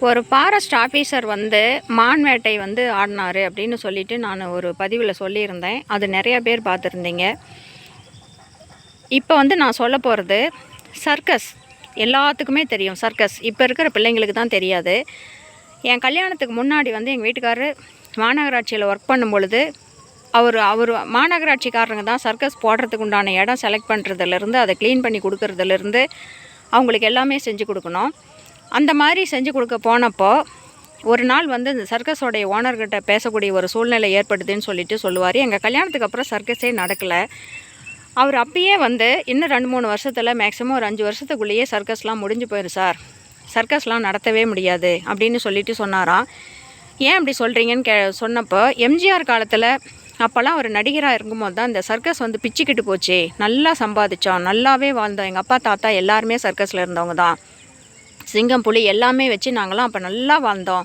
ஒரு forest officer வந்து மான் வேட்டை வந்து ஆடினார் அப்படின்னு சொல்லிட்டு நான் ஒரு பதிவில் சொல்லியிருந்தேன். அது நிறைய பேர் பார்த்துருந்தீங்க. இப்போ வந்து நான் சொல்ல போகிறது சர்க்கஸ். எல்லாத்துக்குமே தெரியும் சர்க்கஸ். இப்போ இருக்கிற பிள்ளைங்களுக்கு தான் தெரியாது. என் கல்யாணத்துக்கு முன்னாடி வந்து எங்கள் வீட்டுக்காரர் மாநகராட்சியில் ஒர்க் பண்ணும் பொழுது அவர் மாநகராட்சிக்காரங்க தான் சர்க்கஸ் போடுறதுக்கு உண்டான இடம் செலக்ட் பண்ணுறதுலேருந்து அதை க்ளீன் பண்ணி கொடுக்குறதுலேருந்து அவங்களுக்கு எல்லாமே செஞ்சு கொடுக்கணும். அந்த மாதிரி செஞ்சு கொடுக்க போனப்போ ஒரு நாள் வந்து இந்த சர்க்கஸோடைய ஓனர்கிட்ட பேசக்கூடிய ஒரு சூழ்நிலை ஏற்படுதுன்னு சொல்லுவார். எங்கள் கல்யாணத்துக்கு அப்புறம் சர்க்கஸே நடக்கலை. அவர் அப்பயே வந்து இன்னும் 2-3 வருஷத்தில் மேக்ஸிமம் ஒரு 5 வருஷத்துக்குள்ளேயே சர்க்கஸ்லாம் முடிஞ்சு போயிடும் சார், சர்க்கஸ்லாம் நடத்தவே முடியாது அப்படின்னு சொன்னாராம். ஏன் அப்படி சொல்கிறீங்கன்னு சொன்னப்போ, எம்ஜிஆர் காலத்தில் அப்போல்லாம் ஒரு நடிகராக இருக்கும்போது தான் இந்த சர்க்கஸ் வந்து பிச்சுக்கிட்டு போச்சு. நல்லா சம்பாதிச்சோம், நல்லாவே வாழ்ந்தோம். எங்கள் அப்பா தாத்தா எல்லாருமே சர்க்கஸில் இருந்தவங்க தான். சிங்கம் புலி எல்லாமே வச்சு நாங்களாம் அப்போ நல்லா வாழ்ந்தோம்.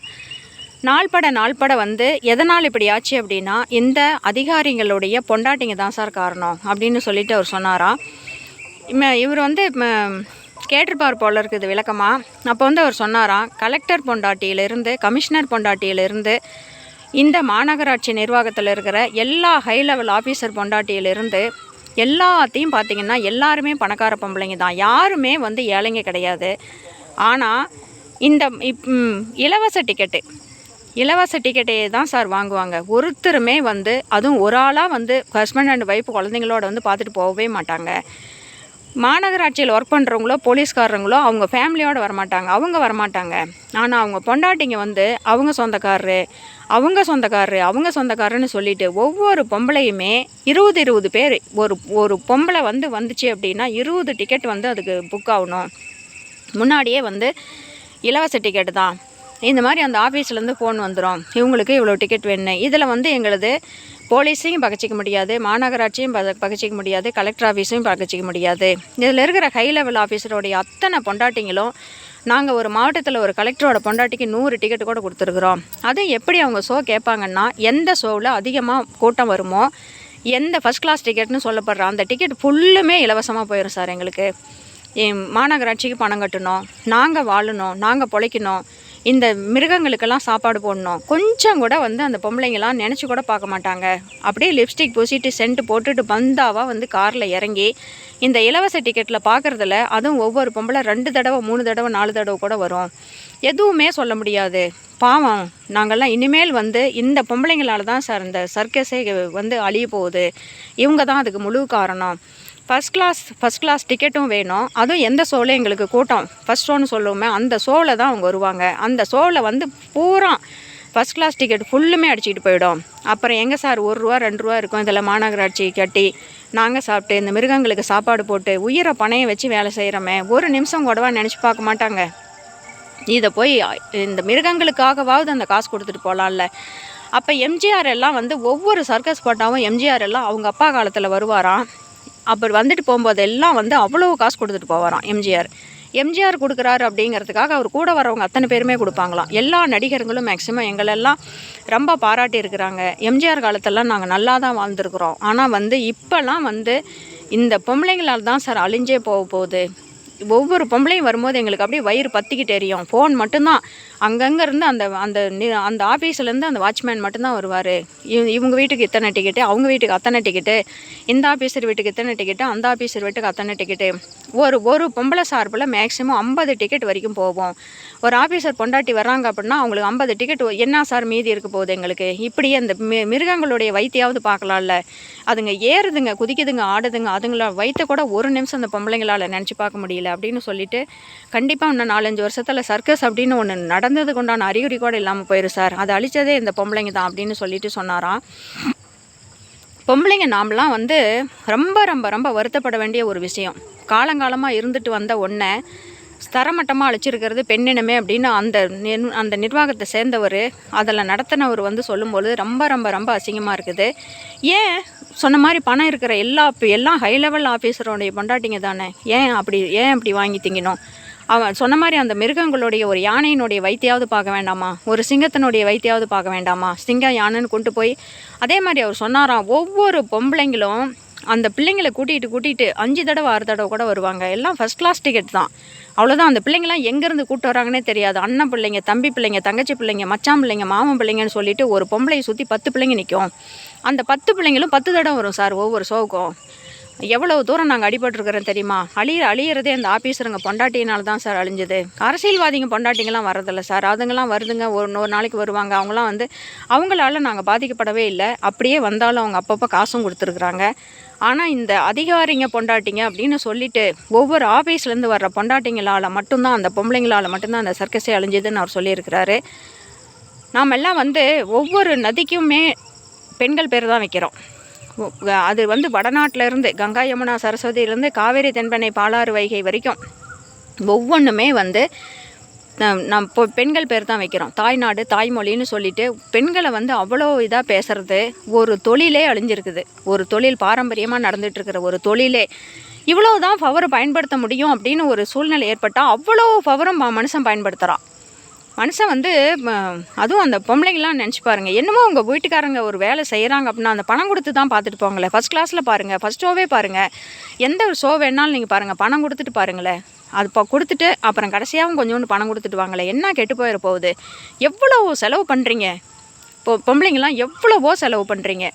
நாள்பட வந்து எதனால் இப்படி ஆச்சு அப்படின்னா இந்த அதிகாரிகளுடைய பொண்டாட்டிங்க தான் சார் காரணம் அப்படின்னு சொல்லிட்டு அவர் சொன்னாராம். இவர் வந்து கேட்டிருப்பார் போல இருக்குது விளக்கமாக. அப்போ வந்து அவர் சொன்னாராம், கலெக்டர் பொண்டாட்டியிலிருந்து கமிஷனர் பொண்டாட்டியிலிருந்து இந்த மாநகராட்சி நிர்வாகத்தில் இருக்கிற எல்லா ஹை லெவல் ஆஃபீஸர் பொண்டாட்டியிலிருந்து எல்லாத்தையும் பார்த்திங்கன்னா எல்லாருமே பணக்கார பொம்பளைங்க தான், யாருமே வந்து ஏழைங்க கிடையாது. ஆனால் இந்த இலவச டிக்கெட்டே தான் சார் வாங்குவாங்க. ஒருத்தருமே வந்து அதுவும் ஒரு ஆளாக வந்து ஹஸ்பண்ட் அண்ட் ஒய்ஃப் குழந்தைங்களோட வந்து பார்த்துட்டு போகவே மாட்டாங்க. மாநகராட்சியில் ஒர்க் பண்ணுறவங்களோ போலீஸ்காரங்களோ அவங்க ஃபேமிலியோடு வரமாட்டாங்க, அவங்க வரமாட்டாங்க. ஆனால் அவங்க பொண்டாட்டிங்க வந்து அவங்க சொந்தக்காரருன்னு சொல்லிட்டு ஒவ்வொரு பொம்பளையுமே 20 பேர் ஒரு பொம்பளை வந்துச்சு அப்படின்னா 20 டிக்கெட் வந்து அதுக்கு புக் ஆகணும். முன்னாடியே வந்து இலவச டிக்கெட்டு தான். இந்த மாதிரி அந்த ஆஃபீஸ்லேருந்து ஃபோன் வந்துடும், இவங்களுக்கு இவ்வளோ டிக்கெட் வேணும். இதில் வந்து எங்களது போலீஸையும் பகச்சிக்க முடியாது, மாநகராட்சியும் பகச்சிக்க முடியாது, கலெக்டர் ஆஃபீஸையும் பகச்சிக்க முடியாது. இதில் இருக்கிற ஹை லெவல் ஆஃபீஸரோடைய அத்தனை பொண்டாட்டிங்களும் நாங்கள் ஒரு மாவட்டத்தில் ஒரு கலெக்டரோட பொண்டாட்டிக்கு 100 டிக்கெட்டு கூட கொடுத்துருக்குறோம். அதுவும் எப்படி அவங்க ஷோ கேட்பாங்கன்னா, எந்த ஷோவில் அதிகமாக கூட்டம் வருமோ, எந்த ஃபஸ்ட் கிளாஸ் டிக்கெட்னு சொல்லப்படுற அந்த டிக்கெட் ஃபுல்லுமே இலவசமாக போயிடும் சார். எங்களுக்கு மாநகராட்சிக்கு பணம் கட்டணும், நாங்கள் வாழணும், நாங்கள் பிழைக்கணும், இந்த மிருகங்களுக்கெல்லாம் சாப்பாடு போடணும். கொஞ்சம் கூட வந்து அந்த பொம்பளைங்களாம் நினச்சி கூட பார்க்க மாட்டாங்க. அப்படியே லிப்ஸ்டிக் பூசிட்டு சென்ட் போட்டுட்டு பந்தாவாக வந்து காரில் இறங்கி இந்த இலவச டிக்கெட்டில் பார்க்குறதுல அதுவும் ஒவ்வொரு பொம்பளை 2 தடவை 3 தடவை 4 தடவை கூட வரும். எதுவுமே சொல்ல முடியாது. பாவம், நாங்கள்லாம் இனிமேல் வந்து இந்த பொம்பளைங்களால தான் சார் இந்த சர்க்கஸே வந்து அழிய போகுது, இவங்க தான் அதுக்கு முழு காரணம். ஃபஸ்ட் கிளாஸ் டிக்கெட்டும் வேணும். அதுவும் எந்த ஷோவில் எங்களுக்கு கூட்டம் ஃபஸ்ட் ஷோன்னு சொல்லுவோமே அந்த ஷோவில் தான் அவங்க வருவாங்க. அந்த ஷோவில் வந்து பூரா ஃபஸ்ட் கிளாஸ் டிக்கெட் ஃபுல்லுமே அடிச்சுக்கிட்டு போயிடும். அப்புறம் எங்கே சார் ₹1 ₹2 இருக்கும், இதில் மாநகராட்சி கட்டி நாங்கள் சாப்பிட்டு இந்த மிருகங்களுக்கு சாப்பாடு போட்டு உயிரை பணையை வச்சு வேலை செய்கிறோமே, ஒரு நிமிஷம் கூடவா நினச்சி பார்க்க மாட்டாங்க. இதை போய் இந்த மிருகங்களுக்காகவாவது அந்த காசு கொடுத்துட்டு போகலாம்ல. அப்போ எம்ஜிஆர் எல்லாம் வந்து ஒவ்வொரு சர்க்கஸ் போட்டாவும் எம்ஜிஆர் எல்லாம் அவங்க அப்பா காலத்தில் வருவாராம். அப்படி வந்துட்டு போகும்போது எல்லாம் வந்து அவ்வளோ காசு கொடுத்துட்டு போவாராம் எம்ஜிஆர் கொடுக்குறாரு அப்படிங்கிறதுக்காக அவர் கூட வரவங்க அத்தனை பேருமே கொடுப்பாங்களாம். எல்லா நடிகர்களும் மேக்ஸிமம் எங்களெல்லாம் ரொம்ப பாராட்டி இருக்கிறாங்க. எம்ஜிஆர் காலத்தெல்லாம் நாங்கள் நல்லா தான் வாழ்ந்துருக்குறோம். ஆனால் வந்து இப்போல்லாம் வந்து இந்த பொம்பளைங்களால் தான் சார் அழிஞ்சே போகுது. ஒவ்வொரு பொம்பளையும் வரும்போது எங்களுக்கு அப்படியே வயிறு பற்றிக்கிட்டு எரியும். ஃபோன் மட்டும்தான் அங்கங்கே இருந்து அந்த ஆஃபீஸ்லேருந்து அந்த வாட்ச்மேன் மட்டும்தான் வருவார். இவங்க வீட்டுக்கு இத்தனை டிக்கெட்டு, அவங்க வீட்டுக்கு அத்தனை டிக்கெட்டு, இந்த ஆஃபீஸர் வீட்டுக்கு இத்தனை டிக்கெட்டு, அந்த ஆஃபீஸர் வீட்டுக்கு அத்தனை டிக்கெட்டு. ஒரு பொம்பளை சார்பில் மேக்ஸிமம் 50 டிக்கெட் வரைக்கும் போவோம். ஒரு ஆஃபீஸர் பொண்டாட்டி வர்றாங்க அப்படின்னா அவங்களுக்கு 50 டிக்கெட் என்ன சார் மீதி இருக்க போகுது எங்களுக்கு. இப்படியே அந்த மிருகங்களுடைய வயிற்றையாவது பார்க்கலாம்ல. அதுங்க ஏறுதுங்க, குதிக்குதுங்க, ஆடுதுங்க, அதுங்கள வயிற்ற கூட ஒரு நிமிஷம் அந்த பொம்பளைங்களால் நினச்சி பார்க்க முடியல அப்படின்னு சொல்லிட்டு, கண்டிப்பாக இன்னும் 4-5 வருஷத்தில் சர்க்கஸ் அப்படின்னு ஒன்று நடந்ததுக்கு உண்டான அறிகுறி கூட இல்லாமல் போயிடும் சார். அதை அழித்ததே இந்த பொம்பளைங்க தான் அப்படின்னு சொல்லிட்டு சொன்னாராம். பொம்பளைங்க நாமெல்லாம் வந்து ரொம்ப ரொம்ப ரொம்ப வருத்தப்பட வேண்டிய ஒரு விஷயம். காலங்காலமாக இருந்துட்டு வந்த ஒன்றை தரமட்டமாக அழிச்சிருக்கிறது பெண்ணினமே அப்படின்னு அந்த நிர்வாகத்தை சேர்ந்தவர் அதில் நடத்தினவர் வந்து சொல்லும்போது ரொம்ப ரொம்ப ரொம்ப அசிங்கமாக இருக்குது. ஏன் சொன்ன மாதிரி பணம் இருக்கிற எல்லாம் ஹை லெவல் ஆஃபீஸரோடைய பொண்டாட்டிங்க தானே, ஏன் அப்படி வாங்கி திங்கணும்? அவன் சொன்ன மாதிரி அந்த மிருகங்களுடைய ஒரு யானையினுடைய வயிற்றையாவது பார்க்க வேண்டாமா, ஒரு சிங்கத்தினுடைய வயிற்றையாவது பார்க்க வேண்டாமா? சிங்கம் யானைன்னு கொண்டு போய் அதே மாதிரி அவர் சொன்னாராம், ஒவ்வொரு பொம்பளைங்களும் அந்த பிள்ளைங்களை கூட்டிகிட்டு 5 தடவை 6 தடவை கூட வருவாங்க. எல்லாம் ஃபஸ்ட் கிளாஸ் டிக்கெட் தான். அவ்வளோதான். அந்த பிள்ளைங்களாம் எங்கேருந்து கூப்பிட்டு வராங்கன்னே தெரியாது. அண்ணன் பிள்ளைங்க, தம்பி பிள்ளைங்க, தங்கச்சி பிள்ளைங்க, மச்சான் பிள்ளைங்க, மாமன் பிள்ளைங்கன்னு சொல்லிட்டு ஒரு பொம்பளையை சுற்றி 10 பிள்ளைங்க நிற்கும். அந்த 10 பிள்ளைங்களும் 10 தடவை வரும் சார் ஒவ்வொரு ஷோவுக்கும். எவ்வளோ தூரம் நாங்கள் அடிபட்டுருக்குறோம் தெரியுமா? அழியிறதே அந்த ஆஃபீஸருங்க பொண்டாட்டினால தான் சார் அழிஞ்சது. அரசியல்வாதிங்க பொண்டாட்டிங்கெல்லாம் வரதில்லை சார். அதுங்கெல்லாம் வருதுங்க, ஒரு நாளைக்கு வருவாங்க. அவங்களாம் வந்து அவங்களால நாங்கள் பாதிக்கப்படவே இல்லை. அப்படியே வந்தாலும் அவங்க அப்பப்போ காசும் கொடுத்துருக்குறாங்க. ஆனால் இந்த அதிகாரிங்க பொண்டாட்டிங்க அப்படின்னு சொல்லிட்டு ஒவ்வொரு ஆஃபீஸ்லேருந்து வர்ற பொண்டாட்டிங்களால் மட்டும்தான், அந்த பொம்பளைங்களால் மட்டும்தான் அந்த சர்க்கஸே அழிஞ்சதுன்னு அவர் சொல்லியிருக்கிறாரு. நாம் எல்லாம் வந்து ஒவ்வொரு நதிக்குமே பெண்கள் பேர் தான் வைக்கிறோம். அது வந்து வடநாட்டிலேருந்து கங்கா யமுனா சரஸ்வதியிலேருந்து காவேரி தென்பெண்ணை பாலாறு வைகை வரைக்கும் ஒவ்வொன்றுமே வந்து நம்ம இப்போ பெண்கள் பேர் தான் வைக்கிறோம். தாய்நாடு தாய்மொழின்னு சொல்லிட்டு பெண்களை வந்து அவ்வளோ இதாக பேசுகிறது. ஒரு தொழிலே அழிஞ்சிருக்குது. ஒரு தொழில் பாரம்பரியமாக நடந்துகிட்ருக்கிற ஒரு தொழிலே இவ்வளோ தான் பவரை பயன்படுத்த முடியும் அப்படின்னு ஒரு சூழ்நிலை ஏற்பட்டால் அவ்வளோ பவரும் மனுஷன் பயன்படுத்துகிறான். மனுஷன் வந்து அதுவும் அந்த பொம்பளைங்களாம் நினச்சி பாருங்கள். என்னமோ உங்கள் வீட்டுக்காரங்க ஒரு வேலை செய்கிறாங்க அப்படின்னா அந்த பணம் கொடுத்து தான் பார்த்துட்டு போங்களேன். ஃபஸ்ட் கிளாஸில் பாருங்கள், ஃபஸ்ட் ஷோவே பாருங்கள், எந்த ஒரு ஷோ வேணாலும் நீங்கள் பாருங்கள், பணம் கொடுத்துட்டு பாருங்களேன். அது இப்போ கொடுத்துட்டு அப்புறம் கடைசியாகவும் கொஞ்சோண்டு பணம் கொடுத்துட்டு வாங்களேன். என்ன கெட்டு போயிட போகுது? எவ்வளோ செலவு பண்ணுறீங்க? பொம்பளைங்களாம் எவ்வளவோ செலவு பண்ணுறீங்க.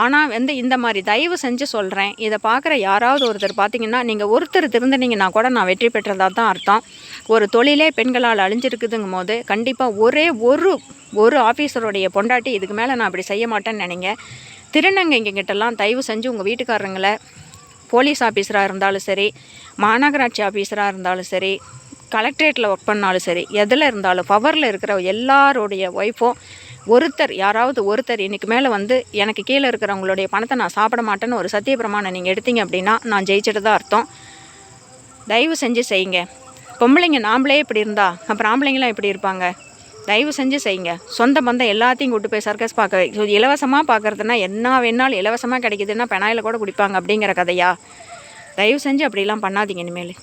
ஆனால் வந்து இந்த மாதிரி தயவு செஞ்சு சொல்கிறேன், இதை பார்க்குற யாராவது ஒருத்தர் பார்த்தீங்கன்னா, நீங்கள் ஒருத்தர் திருந்தினீங்கன்னா கூட நான் வெற்றி பெற்றதாக தான் அர்த்தம். ஒரு தொழிலே பெண்களால் அழிஞ்சிருக்குதுங்கும் போது கண்டிப்பாக ஒரு ஆஃபீஸருடைய பொண்டாட்டி இதுக்கு மேலே நான் அப்படி செய்ய மாட்டேன்னு நினைங்க. திருநங்கைங்கிட்டலாம் தயவு செஞ்சு உங்கள் வீட்டுக்காரங்களை போலீஸ் ஆஃபீஸராக இருந்தாலும் சரி, மாநகராட்சி ஆஃபீஸராக இருந்தாலும் சரி, கலெக்ட்ரேட்டில் ஒர்க் பண்ணாலும் சரி, எதில் இருந்தாலும் பவரில் இருக்கிற எல்லாருடைய ஒய்ஃபும் யாராவது ஒருத்தர் இன்றைக்கு மேலே வந்து எனக்கு கீழே இருக்கிறவங்களுடைய பணத்தை நான் சாப்பிட மாட்டேன்னு ஒரு சத்திய பிரமாணம் நீங்கள் எடுத்தீங்க அப்படின்னா நான் ஜெயிச்சிட்டு தான் அர்த்தம். தயவு செஞ்சு செய்யுங்க. பொம்பளைங்க நாம்ளே இப்படி இருந்தா அப்புறம் ஆம்பளைங்களாம் எப்படி இருப்பாங்க? தயவு செஞ்சு செய்யுங்க. சொந்த பந்தம் எல்லாத்தையும் கூட்டு போய் சர்க்கஸ் பார்க்க இலவசமாக பார்க்குறதுனா என்ன வேணாலும் இலவசமாக கிடைக்குதுன்னா பெனாயில் கூட குடிப்பாங்க அப்படிங்கிற கதையா? தயவு செஞ்சு அப்படிலாம் பண்ணாதீங்க இனிமேல்.